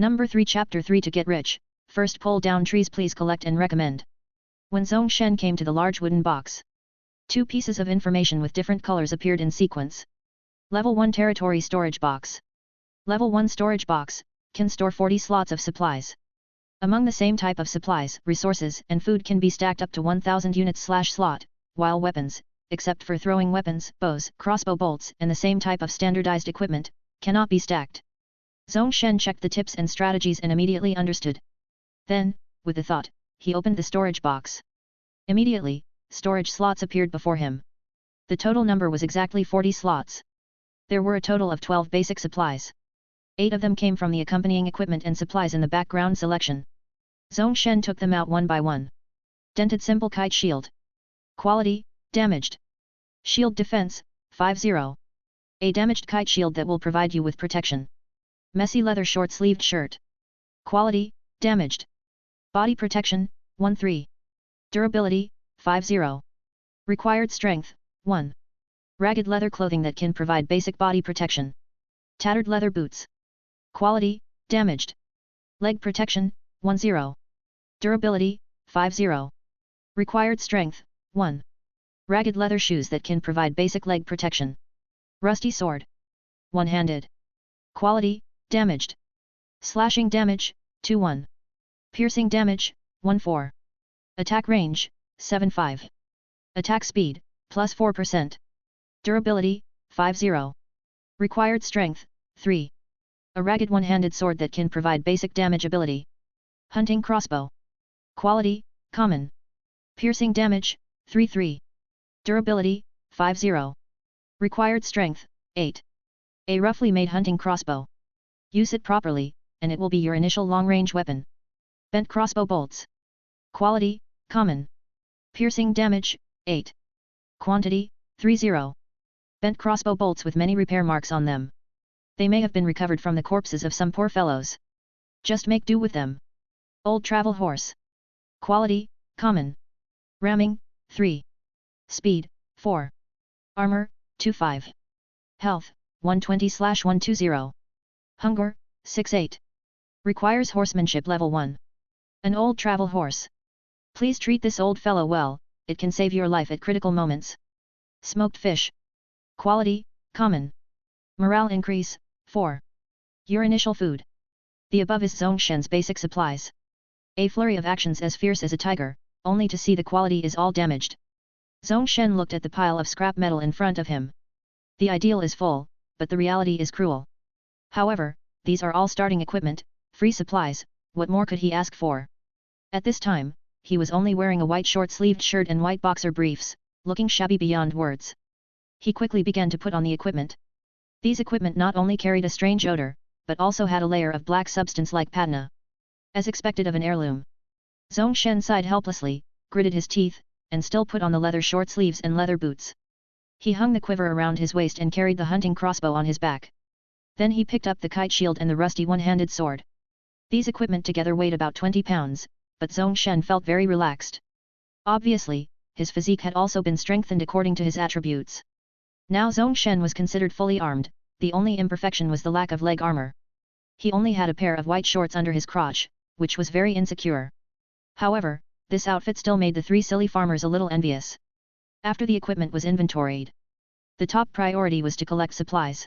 Number 3 Chapter 3 To get rich, first pull down trees, please collect and recommend. When Zongshen came to the large wooden box, 2 pieces of information with different colors appeared in sequence. Level 1 Territory Storage Box. Level 1 Storage Box, can store 40 slots of supplies. Among the same type of supplies, resources, and food can be stacked up to 1000 units/slot, while weapons, except for throwing weapons, bows, crossbow bolts, and the same type of standardized equipment, cannot be stacked. Zongshen checked the tips and strategies and immediately understood. Then, with a thought, he opened the storage box. Immediately, storage slots appeared before him. The total number was exactly 40 slots. There were a total of 12 basic supplies. 8 of them came from the accompanying equipment and supplies in the background selection. Zongshen took them out one by one. Dented Simple Kite Shield. Quality, damaged. Shield Defense, 50. A damaged kite shield that will provide you with protection. Messy leather short-sleeved shirt. Quality, damaged. Body protection, 13. Durability, 50. Required strength, 1. Ragged leather clothing that can provide basic body protection. Tattered leather boots. Quality, damaged. Leg protection, 10. Durability, 50. Required strength, 1. Ragged leather shoes that can provide basic leg protection. Rusty sword. One-handed. Quality, damaged. Slashing damage, 2-1. Piercing damage, 1-4. Attack range, 7-5. Attack speed, plus 4%. Durability, 50. Required strength, 3. A ragged one-handed sword that can provide basic damage ability. Hunting crossbow. Quality, common. Piercing damage, 3-3. Durability, 50. Required strength, 8. A roughly made hunting crossbow. Use it properly, and it will be your initial long-range weapon. Bent crossbow bolts. Quality, common. Piercing damage, 8. Quantity, 30. Bent crossbow bolts with many repair marks on them. They may have been recovered from the corpses of some poor fellows. Just make do with them. Old travel horse. Quality, common. Ramming, 3. Speed, 4. Armor, 2-5. Health, 120/120. Hunger, 6-8. Requires horsemanship level 1. An old travel horse. Please treat this old fellow well, it can save your life at critical moments. Smoked fish. Quality, common. Morale increase, 4. Your initial food. The above is Zongshen's basic supplies. A flurry of actions as fierce as a tiger, only to see the quality is all damaged. Zongshen looked at the pile of scrap metal in front of him. The ideal is full, but the reality is cruel. However, these are all starting equipment, free supplies, what more could he ask for? At this time, he was only wearing a white short-sleeved shirt and white boxer briefs, looking shabby beyond words. He quickly began to put on the equipment. These equipment not only carried a strange odor, but also had a layer of black substance like patina. As expected of an heirloom. Zongshen sighed helplessly, gritted his teeth, and still put on the leather short sleeves and leather boots. He hung the quiver around his waist and carried the hunting crossbow on his back. Then he picked up the kite shield and the rusty one-handed sword. These equipment together weighed about 20 pounds, but Zongshen felt very relaxed. Obviously, his physique had also been strengthened according to his attributes. Now Zongshen was considered fully armed, the only imperfection was the lack of leg armor. He only had a pair of white shorts under his crotch, which was very insecure. However, this outfit still made the 3 silly farmers a little envious. After the equipment was inventoried, the top priority was to collect supplies.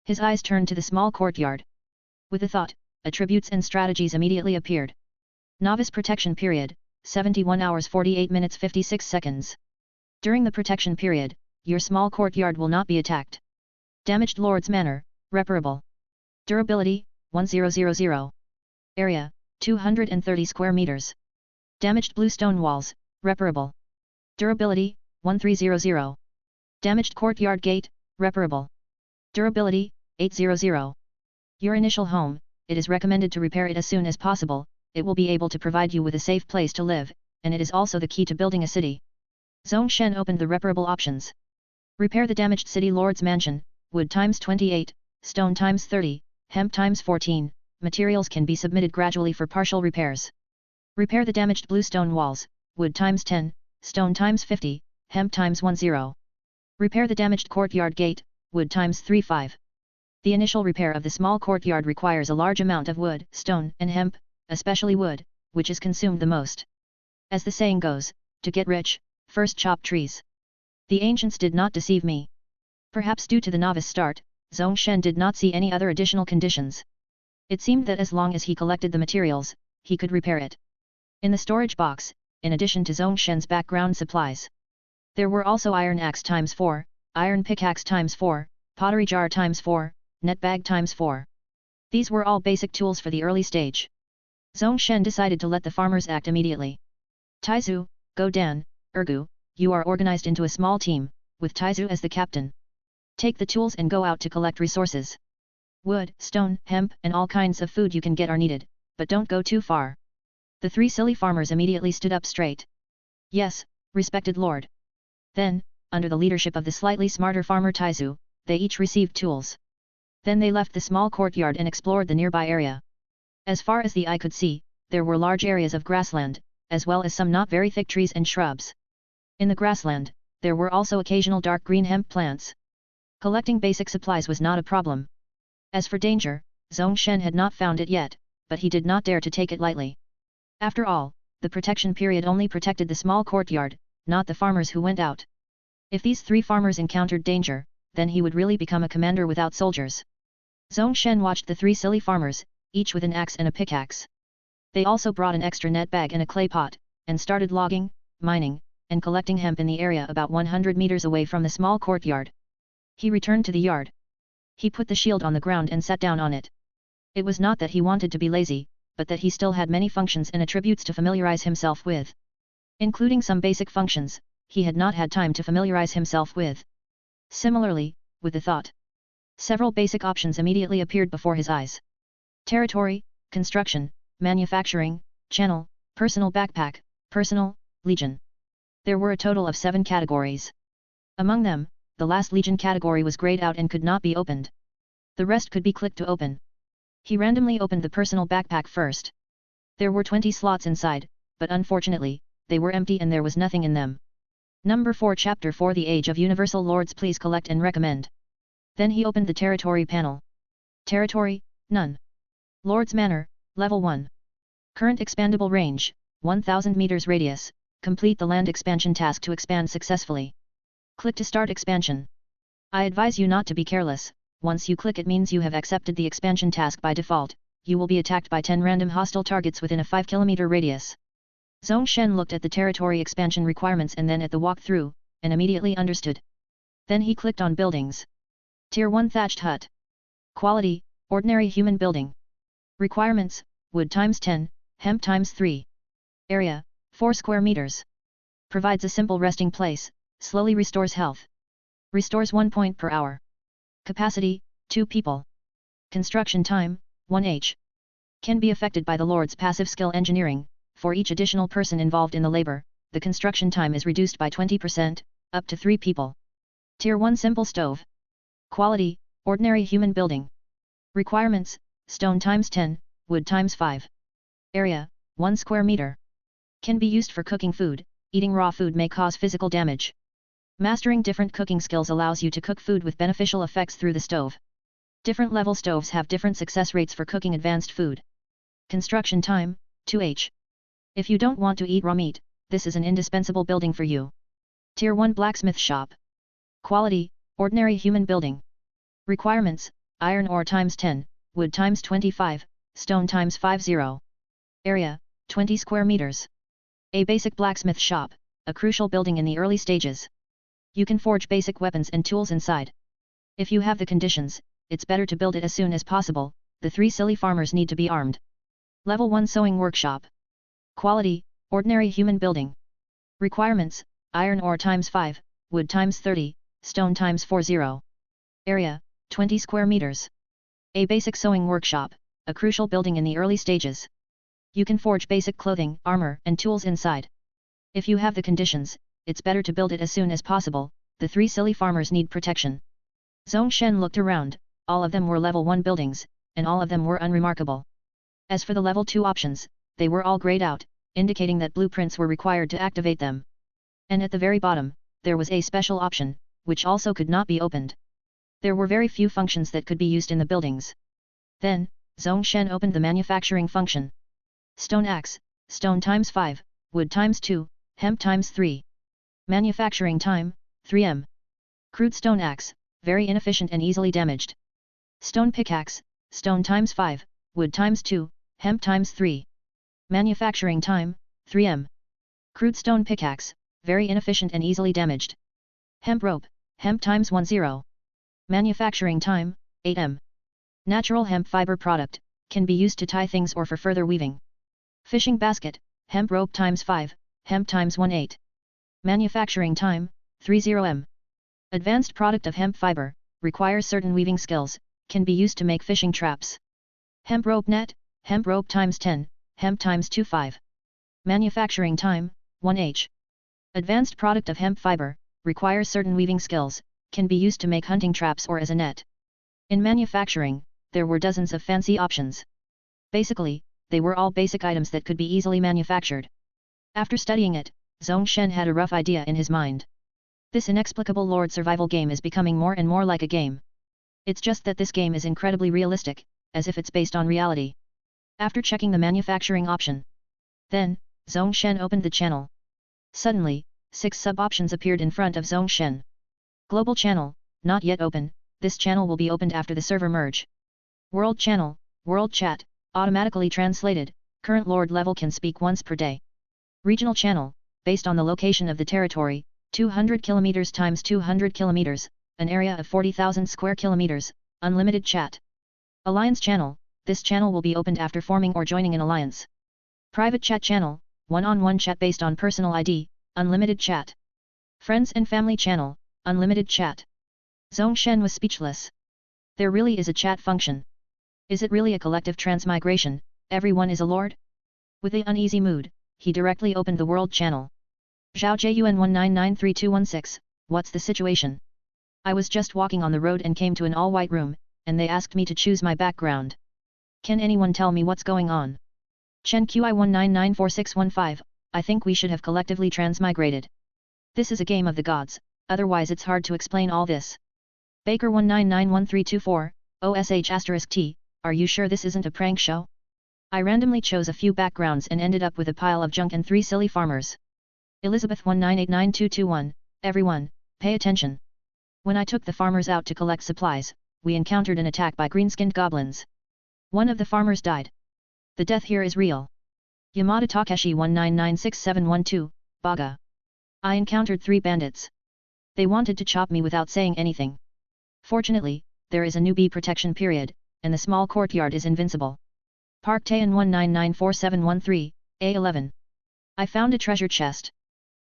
His eyes turned to the small courtyard. With a thought, attributes and strategies immediately appeared. Novice protection period, 71 hours 48 minutes 56 seconds. During the protection period, your small courtyard will not be attacked. Damaged Lord's Manor, reparable. Durability, 1000. Area, 230 square meters. Damaged bluestone walls, reparable. Durability, 1300. Damaged courtyard gate, reparable. Durability, 800. Your initial home, it is recommended to repair it as soon as possible, it will be able to provide you with a safe place to live, and it is also the key to building a city. Zongshen opened the reparable options. Repair the damaged city lord's mansion, wood times 28, stone times 30, hemp times 14, materials can be submitted gradually for partial repairs. Repair the damaged bluestone walls, wood times 10, stone times 50, hemp times 10. Repair the damaged courtyard gate, wood times 35. The initial repair of the small courtyard requires a large amount of wood, stone, and hemp, especially wood, which is consumed the most. As the saying goes, to get rich, first chop trees. The ancients did not deceive me. Perhaps due to the novice start, Zongshen did not see any other additional conditions. It seemed that as long as he collected the materials, he could repair it. In the storage box, in addition to Zongshen's background supplies, there were also iron axe times 4, iron pickaxe times 4, pottery jar times 4, net bag times 4. These were all basic tools for the early stage. Zongshen decided to let the farmers act immediately. Taizu, Go Dan, Ergu, you are organized into a small team, with Taizu as the captain. Take the tools and go out to collect resources. Wood, stone, hemp, and all kinds of food you can get are needed, but don't go too far. The 3 silly farmers immediately stood up straight. Yes, respected lord. Then, under the leadership of the slightly smarter farmer Taizu, they each received tools. Then they left the small courtyard and explored the nearby area. As far as the eye could see, there were large areas of grassland, as well as some not very thick trees and shrubs. In the grassland, there were also occasional dark green hemp plants. Collecting basic supplies was not a problem. As for danger, Zongshen had not found it yet, but he did not dare to take it lightly. After all, the protection period only protected the small courtyard, not the farmers who went out. If these 3 farmers encountered danger, then he would really become a commander without soldiers. Zongshen watched the 3 silly farmers, each with an axe and a pickaxe. They also brought an extra net bag and a clay pot, and started logging, mining, and collecting hemp in the area about 100 meters away from the small courtyard. He returned to the yard. He put the shield on the ground and sat down on it. It was not that he wanted to be lazy, but that he still had many functions and attributes to familiarize himself with. Including some basic functions, he had not had time to familiarize himself with. Similarly, with the thought. Several basic options immediately appeared before his eyes. Territory, construction, manufacturing, channel, personal backpack, personal, legion. There were a total of 7 categories. Among them, the last legion category was grayed out and could not be opened. The rest could be clicked to open. He randomly opened the personal backpack first. There were 20 slots inside, but unfortunately, they were empty and there was nothing in them. Number 4 Chapter 4 The Age of Universal Lords Please collect and recommend. Then he opened the territory panel. Territory, none. Lord's Manor, level 1. Current expandable range, 1000 meters radius, complete the land expansion task to expand successfully. Click to start expansion. I advise you not to be careless, once you click it means you have accepted the expansion task by default, you will be attacked by 10 random hostile targets within a 5 km radius. Zongshen looked at the territory expansion requirements and then at the walkthrough, and immediately understood. Then he clicked on buildings. Tier 1 thatched hut. Quality, ordinary human building. Requirements, wood times 10, hemp times 3. Area, 4 square meters. Provides a simple resting place, slowly restores health. Restores 1 point per hour. Capacity, 2 people. Construction time, 1h. Can be affected by the Lord's passive skill engineering. For each additional person involved in the labor, the construction time is reduced by 20%, up to 3 people. Tier 1 simple stove. Quality, ordinary human building. Requirements, stone times 10, wood times 5. Area, 1 square meter. Can be used for cooking food. Eating raw food may cause physical damage. Mastering different cooking skills allows you to cook food with beneficial effects through the stove. Different level stoves have different success rates for cooking advanced food. Construction time, 2h. If you don't want to eat raw meat, this is an indispensable building for you. Tier 1 blacksmith shop. Quality, ordinary human building. Requirements, iron ore times 10, wood times 25, stone times 50. Area, 20 square meters. A basic blacksmith shop, a crucial building in the early stages. You can forge basic weapons and tools inside. If you have the conditions, it's better to build it as soon as possible. The 3 silly farmers need to be armed. Level 1 sewing workshop. Quality, ordinary human building. Requirements, iron ore times 5, wood times 30, stone times 40. Area, 20 square meters. A basic sewing workshop, a crucial building in the early stages. You can forge basic clothing, armor, and tools inside. If you have the conditions, it's better to build it as soon as possible. The 3 silly farmers need protection. Zongshen looked around, all of them were level 1 buildings, and all of them were unremarkable. As for the level 2 options, they were all grayed out, indicating that blueprints were required to activate them. And at the very bottom, there was a special option, which also could not be opened. There were very few functions that could be used in the buildings. Then, Zongshen opened the manufacturing function. Stone axe, stone times 5, wood times 2, hemp times 3. Manufacturing time, 3m. Crude stone axe, very inefficient and easily damaged. Stone pickaxe, stone times 5, wood times 2, hemp times 3. Manufacturing time, 3m. Crude stone pickaxe, very inefficient and easily damaged. Hemp rope, hemp times 10. Manufacturing time, 8m. Natural hemp fiber product, can be used to tie things or for further weaving. Fishing basket, hemp rope times 5, hemp times 18. Manufacturing time, 30m. Advanced product of hemp fiber, requires certain weaving skills, can be used to make fishing traps. Hemp rope net, hemp rope times 10, hemp times 25. Manufacturing time, 1h. Advanced product of hemp fiber, requires certain weaving skills, can be used to make hunting traps or as a net. In manufacturing, there were dozens of fancy options. Basically, they were all basic items that could be easily manufactured. After studying it, Zongshen had a rough idea in his mind. This inexplicable Lord survival game is becoming more and more like a game. It's just that this game is incredibly realistic, as if it's based on reality. After checking the manufacturing option, then, Zongshen opened the channel. Suddenly, 6 sub-options appeared in front of Zongshen. Global channel, not yet open, this channel will be opened after the server merge. World channel, world chat, automatically translated, current lord level can speak once per day. Regional channel, based on the location of the territory, 200 km times 200 km, an area of 40,000 square kilometers, unlimited chat. Alliance channel, this channel will be opened after forming or joining an alliance. Private chat channel, one-on-one chat based on personal ID, unlimited chat. Friends and family channel, unlimited chat. Zongshen was speechless. There really is a chat function. Is it really a collective transmigration, everyone is a lord? With an uneasy mood, he directly opened the world channel. Zhao Jun 1993216, what's the situation? I was just walking on the road and came to an all-white room, and they asked me to choose my background. Can anyone tell me what's going on? Chen Qi 1994615, I think we should have collectively transmigrated. This is a game of the gods, otherwise it's hard to explain all this. Baker 1991324, OSH*T, are you sure this isn't a prank show? I randomly chose a few backgrounds and ended up with a pile of junk and 3 silly farmers. Elizabeth 1989221, everyone, pay attention. When I took the farmers out to collect supplies, we encountered an attack by green-skinned goblins. One of the farmers died. The death here is real. Yamada Takeshi 1996712, Baga. I encountered 3 bandits. They wanted to chop me without saying anything. Fortunately, there is a newbie protection period, and the small courtyard is invincible. Park Taeyan 1994713, A11. I found a treasure chest.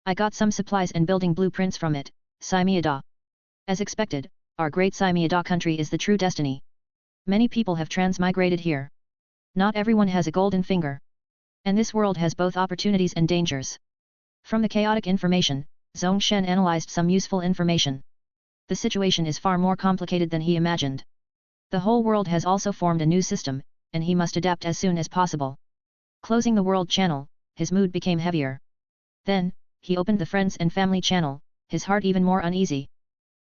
I got some supplies and building blueprints from it, Simiada. As expected, our great Simiada country is the true destiny. Many people have transmigrated here. Not everyone has a golden finger. And this world has both opportunities and dangers. From the chaotic information, Zongshen analyzed some useful information. The situation is far more complicated than he imagined. The whole world has also formed a new system, and he must adapt as soon as possible. Closing the world channel, his mood became heavier. Then, he opened the friends and family channel, his heart even more uneasy.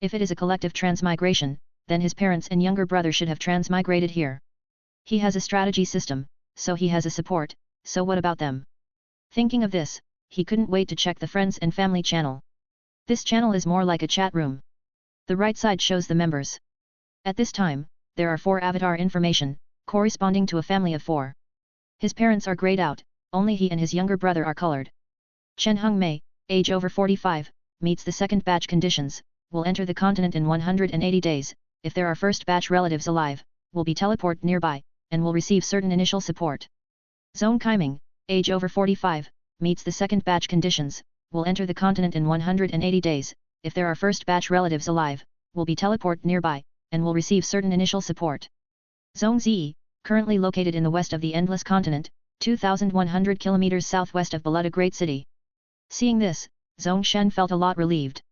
If it is a collective transmigration, then his parents and younger brother should have transmigrated here. He has a strategy system, so he has a support, so what about them? Thinking of this, he couldn't wait to check the friends and family channel. This channel is more like a chat room. The right side shows the members. At this time, there are 4 avatar information, corresponding to a family of 4. His parents are grayed out, only he and his younger brother are colored. Chen Hongmei, age over 45, meets the second batch conditions, will enter the continent in 180 days, if there are first batch relatives alive, will be teleported nearby, and will receive certain initial support. Zone Kaiming, age over 45, meets the second batch conditions, will enter the continent in 180 days, if there are first batch relatives alive, will be teleported nearby, and will receive certain initial support. Zone Ze, currently located in the west of the Endless Continent, 2,100 kilometers southwest of Belutta Great City. Seeing this, Zongshen felt a lot relieved.